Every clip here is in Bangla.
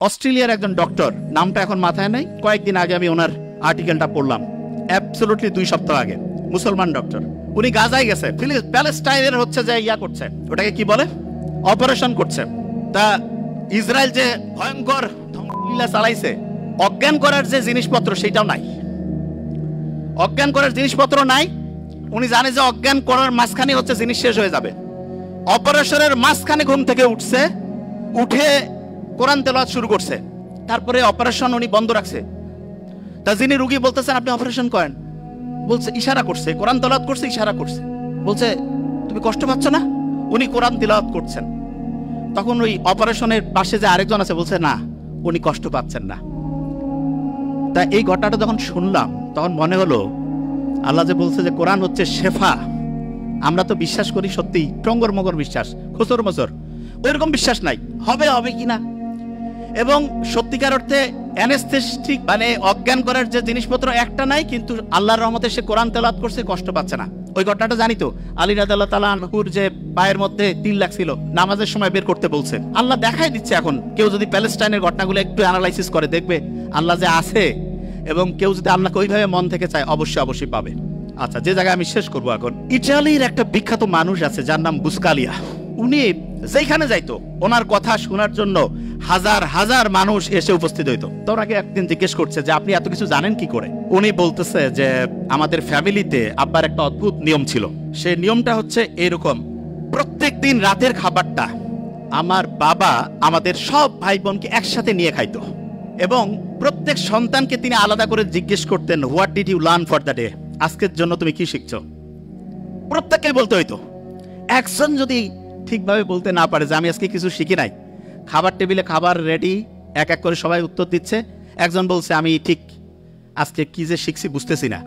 অস্ট্রেলিয়ার একজন ডক্টর, নামটা এখন মাথায় নাই, কয়েকদিন আগে আমি ওনার আর্টিকেলটা পড়লাম, অ্যাবসলিউটলি 2 সপ্তাহ আগে। মুসলমান ডক্টর, উনি গাজায় গেছে, প্যালেস্টাইনের হচ্ছে যে ইয়া করছে, ওটাকে কি বলে, অপারেশন করছে। তা ইসরায়েল যে ভয়ঙ্কর ধ্বংসলীলা চালাইছে, অজ্ঞান করার যে জিনিসপত্র সেটাও নাই, অজ্ঞান করার জিনিসপত্র নাই। উনি জানে যে অজ্ঞান করার মাঝখানে হচ্ছে জিনিস শেষ হয়ে যাবে। অপারেশনের মাঝখানে ঘুম থেকে উঠছে, উঠে কোরআন তেলাওয়াত শুরু করছে, তারপরে অপারেশন উনি বন্ধ রাখছে। তা যিনি রুগী বলতেছেন আপনি অপারেশন করেন, বলছে ইশারা করছে, কোরআন তেলাওয়াত করছে, ইশারা করছে, বলছে তুমি কষ্ট পাচ্ছ না? উনি কোরআন তেলাওয়াত করছেন। তখন ওই অপারেশনের পাশে যে আরেকজন আছে বলছে না, উনি কষ্ট পাচ্ছেন না। তা এই ঘটনাটা যখন শুনলাম তখন মনে হলো আল্লাহ যে বলছে যে কোরআন হচ্ছে শেফা, আমরা তো বিশ্বাস করি সত্যি টঙ্গর মগর বিশ্বাস, খোসর মসর, ওইরকম বিশ্বাস নাই হবে হবে কিনা। এবং সত্যিকার অর্থে অ্যানেস্থেটিক মানে অজ্ঞান করার যে জিনিসপত্র একটা নাই, কিন্তু আল্লাহর রহমতে সে কোরআন তেলাওয়াত করছে, কষ্ট পাচ্ছে না। ওই ঘটনাটা জানি তো, আলী রাদিয়াল্লাহু তাআলা আনহুর যে পায়ের মধ্যে তিল লাগছিল, নামাজের সময় বের করতে বলছে। আল্লাহ দেখাই দিচ্ছে। এখন কেউ যদি প্যালেস্টাইনের ঘটনাগুলো একটু অ্যানালাইসিস করে দেখবে আল্লাহ যে আছে, এবং কেউ যদি আল্লাহকে ওইভাবে মন থেকে চায় অবশ্যই অবশ্যই পাবে। আচ্ছা, যে জায়গায় আমি শেষ করবো এখন, ইটালির একটা বিখ্যাত মানুষ আছে যার নাম বুসকালিয়া। উনি যেখানে যাইতো ওনার কথা শোনার জন্য হাজার হাজার মানুষ এসে উপস্থিত হইতো। তো ওনাকে একদিন জিজ্ঞেস করছে যে আপনি এত কিছু জানেন কি করে? উনি বলতেছে যে আমাদের ফ্যামিলিতে আব্বার একটা অদ্ভুত নিয়ম ছিল। সেই নিয়মটা হচ্ছে এরকম, প্রত্যেক দিন রাতের খাবারটা আমার বাবা আমাদের সব ভাই বোনকে একসাথে নিয়ে খাইতো, এবং প্রত্যেক সন্তানকে তিনি আলাদা করে জিজ্ঞেস করতেন what did you learn for the day, আজকের জন্য তুমি কি শিখছো? প্রত্যেককে বলতে হইতো। একজন যদি ঠিকভাবে বলতে না পারে যে আমি আজকে কিছু শিখি নাই, খাবার টেবিলে খাবার রেডি, এক এক করে সবাই উত্তর দিচ্ছে। একজন বলছে আমি ঠিক আজকে কি যে শিখছি বুঝতেছি না,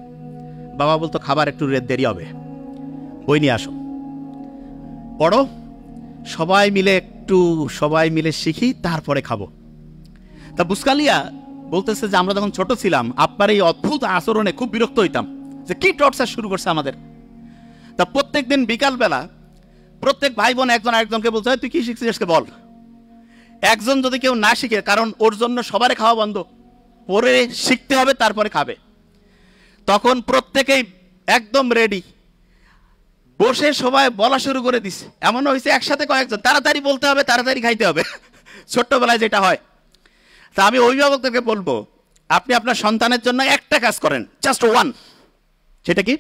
বাবা বলতো খাবার একটু দেরি হবে, বই নিয়ে আসো, পড়ো, সবাই মিলে শিখি, তারপরে খাবো। তা বুসকালিয়া বলতেছে যে আমরা যখন ছোট ছিলাম আপনার এই অদ্ভুত আচরণে খুব বিরক্ত হইতাম, যে কি টর্চার শুরু করছে আমাদের। তা প্রত্যেক দিন বিকালবেলা প্রত্যেক ভাই বোন একজন আরেকজনকে বলছে তুই কি শিখছিস আজকে বল। একজন যদি কেউ না শিখে, কারণ ওর জন্য সবারই খাওয়া বন্ধ, পরে শিখতে হবে তারপরে খাবে, তখন প্রত্যেকেই একদম রেডি বসে সবাই বলা শুরু করে দিছে। এমন হয়েছে একসাথে কয়েকজন, তাড়াতাড়ি বলতে হবে, তাড়াতাড়ি খাইতে হবে, ছোট্টবেলায় যেটা হয়। তা আমি অভিভাবকদেরকে বলবো আপনি আপনার সন্তানের জন্য একটা কাজ করেন, জাস্ট ওয়ান। সেটা কি?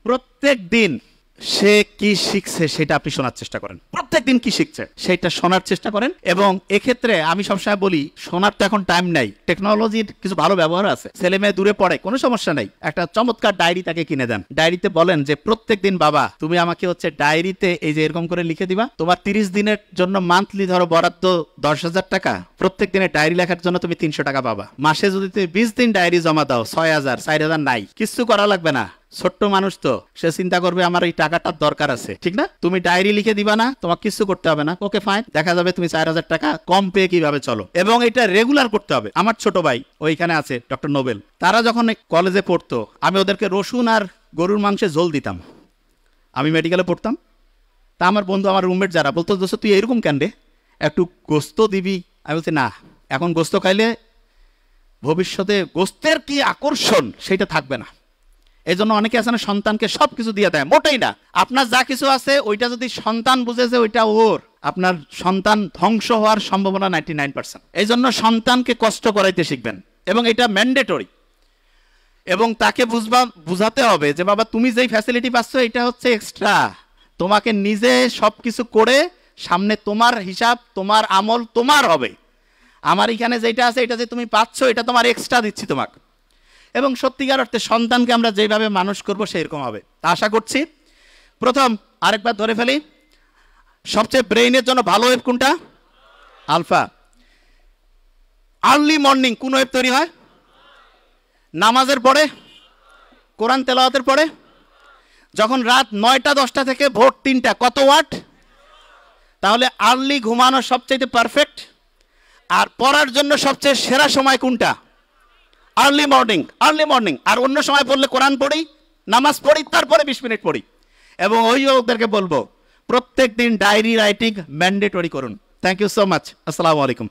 প্রত্যেক দিন সে কি শিখছে সেটা আপনি শোনার চেষ্টা করেন, প্রত্যেক দিন কি শিখছে সেটা শোনার চেষ্টা করেন। এবং এক্ষেত্রে আমি সবসময় বলি শোনার তো এখন টাইম নাই, টেকনোলজির কিছু ভালো ব্যবহার আছে। ছেলে মেয়ে দূরে পড়ে, কোনো সমস্যা নাই, একটা চমৎকার ডায়েরি তাকে কিনে দেন। ডায়েরিতে বলেন যে প্রত্যেক দিন বাবা তুমি আমাকে হচ্ছে ডায়েরিতে এই যে এরকম করে লিখে দিবা, তোমার 30 দিনের জন্য মান্থলি ধরো বরাদ্দ 10,000 টাকা, প্রত্যেক দিনে ডায়েরি লেখার জন্য তুমি 300 টাকা পাবা। মাসে যদি তুমি 20 দিন ডায়েরি জমা দাও 6,000, 4,000 নাই, কিছু করা লাগবে না। ছোট্ট মানুষ তো, সে চিন্তা করবে আমার এই টাকাটার দরকার আছে, ঠিক না? তুমি ডায়েরি লিখে দিবা না, তোমাকে কিছু করতে হবে না, ওকে ফাইন, দেখা যাবে তুমি 4,000 টাকা কম পেয়ে কিভাবে চলো। এবং এটা রেগুলার করতে হবে। আমার ছোট ভাই ওইখানে আছে ডক্টর নোবেল, তারা যখন কলেজে পড়তো আমি ওদেরকে রসুন আর গরুর মাংসে ঝোল দিতাম। আমি মেডিকেলে পড়তাম, তা আমার বন্ধু, আমার রুমমেট যারা বলতো দোস্ত তুই এরকম কেন রে, একটু গোস্ত দিবি। আমি বলছি না, এখন গোস্ত খাইলে ভবিষ্যতে গোস্তের কি আকর্ষণ সেটা থাকবে না। এই জন্য অনেকে আছে না সন্তানকে সবকিছু দিয়ে দেয়, মোটেই না। আপনার যা কিছু আছে ওইটা যদি সন্তান বুঝেছে ওইটা ওর, আপনার সন্তান ধ্বংস হওয়ার সম্ভাবনা 99%। এই জন্য সন্তানকে কষ্ট করাইতে শিখবেন, এবং এটা ম্যান্ডেটরি। এবং তাকে বুঝাতে হবে যে বাবা তুমি যেই ফ্যাসিলিটি পাচ্ছ এটা হচ্ছে এক্সট্রা, তোমাকে নিজে সবকিছু করে সামনে তোমার হিসাব, তোমার আমল তোমার হবে। আমার এখানে যেটা আছে এটা যে তুমি পাচ্ছ এটা তোমার এক্সট্রা দিচ্ছি তোমাকে। এবং সত্যিকার অর্থে সন্তানকে আমরা যেভাবে মানুষ করবো সেরকম হবে আশা করছি। প্রথম আরেকবার ধরে ফেলি, সবচেয়ে ব্রেইনের জন্য ভালো ওয়েব কোনটা? আলফা। আর্লি মর্নিং কোন ওয়েব তৈরি হয়? নামাজের পরে, কোরআন তেলাওয়াতের পরে। যখন রাত 9টা 10টা থেকে ভোর 3টা, কত ওয়াট? তাহলে আর্লি ঘুমানো সবচেয়ে পারফেক্ট। আর পড়ার জন্য সবচেয়ে সেরা সময় কোনটা? Early morning. আর অন্য সময় পড়লে কোরআন পড়ি, নামাজ পড়ি, তারপরে 20 মিনিট পড়ি। এবং অভিভাবকদেরকে বলবো প্রত্যেক দিন ডায়েরি রাইটিং ম্যান্ডেটরি করুন। Thank you so much. আসসালামু আলাইকুম।